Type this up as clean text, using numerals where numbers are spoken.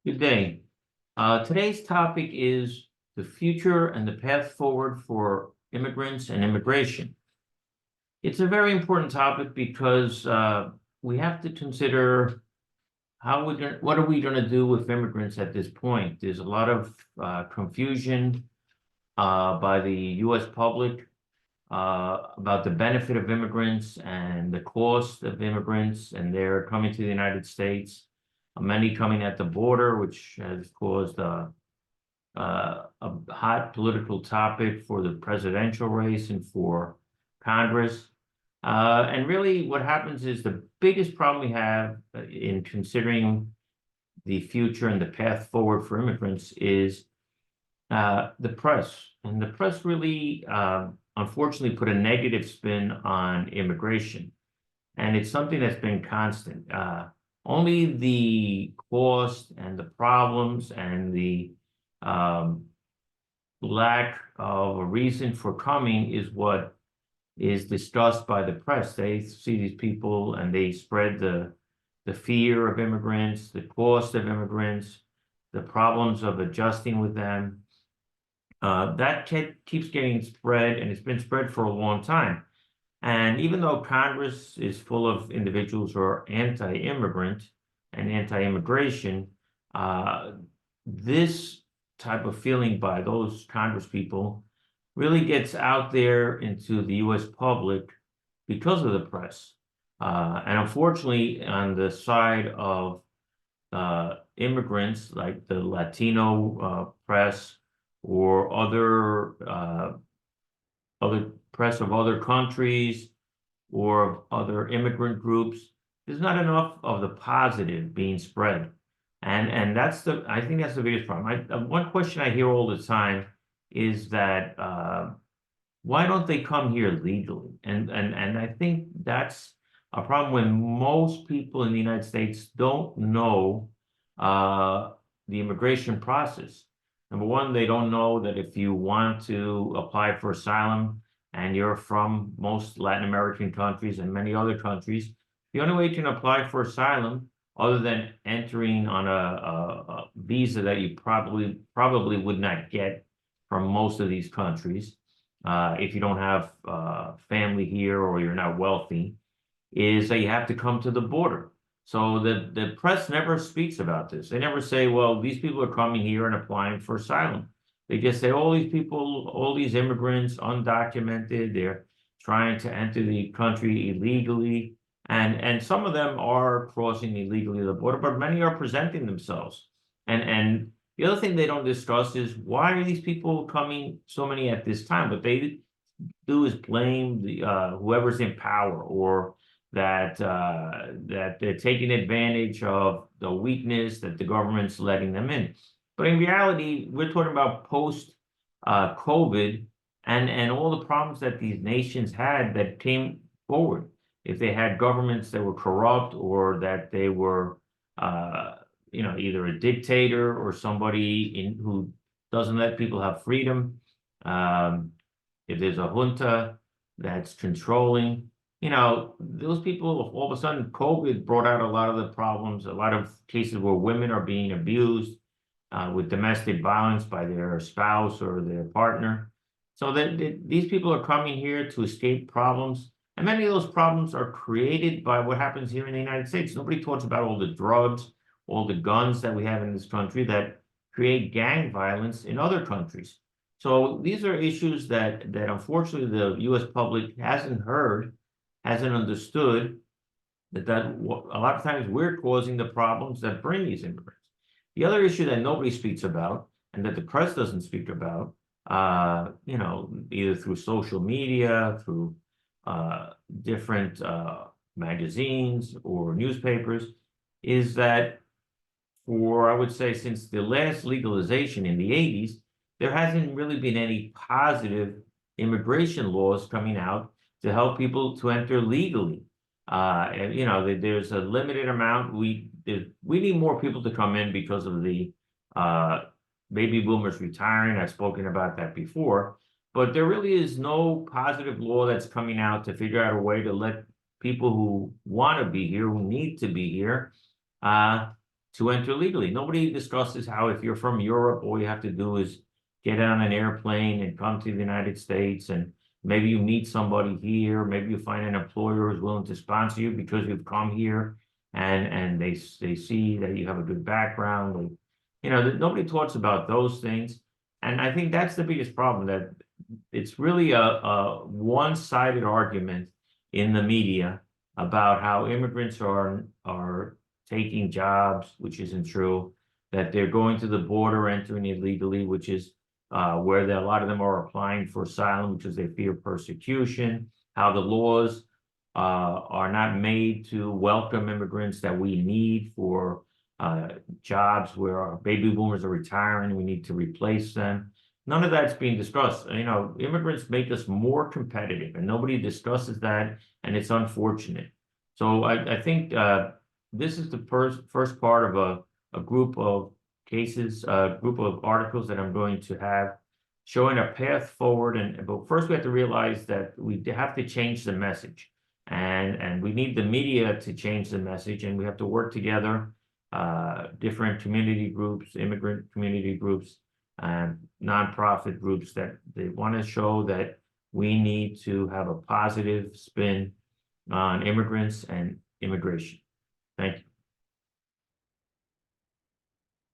Good day. Today's topic is the future and the path forward for immigrants and immigration. It's a very important topic because we have to consider what are we going to do with immigrants at this point? There's a lot of confusion by the U.S. public about the benefit of immigrants and the cost of immigrants and their coming to the United States. Many coming at the border, which has caused a hot political topic for the presidential race and for Congress. And really what happens is the biggest problem we have in considering the future and the path forward for immigrants is the press. And the press really, unfortunately, put a negative spin on immigration. And it's something that's been constant. Only the cost and the problems and the lack of a reason for coming is what is discussed by the press. They see these people and they spread the fear of immigrants, the cost of immigrants, the problems of adjusting with them. That keeps getting spread, and it's been spread for a long time. And even though Congress is full of individuals who are anti-immigrant and anti-immigration, this type of feeling by those Congress people really gets out there into the U.S. public because of the press. And unfortunately, on the side of immigrants, like the Latino press or other press of other countries or of other immigrant groups, there's not enough of the positive being spread. And I think that's the biggest problem. One question I hear all the time is that why don't they come here legally? And I think that's a problem when most people in the United States don't know the immigration process. Number one, they don't know that if you want to apply for asylum and you're from most Latin American countries and many other countries, the only way you can apply for asylum, other than entering on a visa that you probably would not get from most of these countries, if you don't have family here or you're not wealthy, is that you have to come to the border. So the press never speaks about this. They never say, well, these people are coming here and applying for asylum. They just say, all these people, all these immigrants, undocumented, they're trying to enter the country illegally. And some of them are crossing illegally the border, but many are presenting themselves. And the other thing they don't discuss is, why are these people coming, so many at this time? What they do is blame the whoever's in power, or that they're taking advantage of the weakness that the government's letting them in. But in reality, we're talking about post COVID and all the problems that these nations had that came forward. If they had governments that were corrupt, or that they were either a dictator or somebody who doesn't let people have freedom, if there's a junta that's controlling, those people, all of a sudden, COVID brought out a lot of the problems, a lot of cases where women are being abused with domestic violence by their spouse or their partner. So these people are coming here to escape problems. And many of those problems are created by what happens here in the United States. Nobody talks about all the drugs, all the guns that we have in this country that create gang violence in other countries. So these are issues that unfortunately the U.S. public hasn't heard, hasn't understood, that a lot of times we're causing the problems that bring these immigrants. The other issue that nobody speaks about, and that the press doesn't speak about, either through social media, through different magazines or newspapers, is that I would say, since the last legalization in the 80s, there hasn't really been any positive immigration laws coming out to help people to enter legally. There's a limited amount. We need more people to come in because of the baby boomers retiring. I've spoken about that before. But there really is no positive law that's coming out to figure out a way to let people who want to be here, who need to be here, to enter legally. Nobody discusses how if you're from Europe, all you have to do is get on an airplane and come to the United States, and maybe you meet somebody here, maybe you find an employer who's willing to sponsor you because you've come here, and they see that you have a good background. Nobody talks about those things, and I think that's the biggest problem, that it's really a one-sided argument in the media about how immigrants are taking jobs, which isn't true, that they're going to the border, entering illegally, which is where a lot of them are applying for asylum because they fear persecution, how the laws are not made to welcome immigrants that we need for jobs where our baby boomers are retiring, we need to replace them. None of that's being discussed. Immigrants make us more competitive, and nobody discusses that, and it's unfortunate. So I think this is the first part of a group of cases, a group of articles that I'm going to have showing a path forward. But first we have to realize that we have to change the message, and we need the media to change the message, and we have to work together, different community groups, immigrant community groups, and nonprofit groups, that they want to show that we need to have a positive spin on immigrants and immigration. Thank you.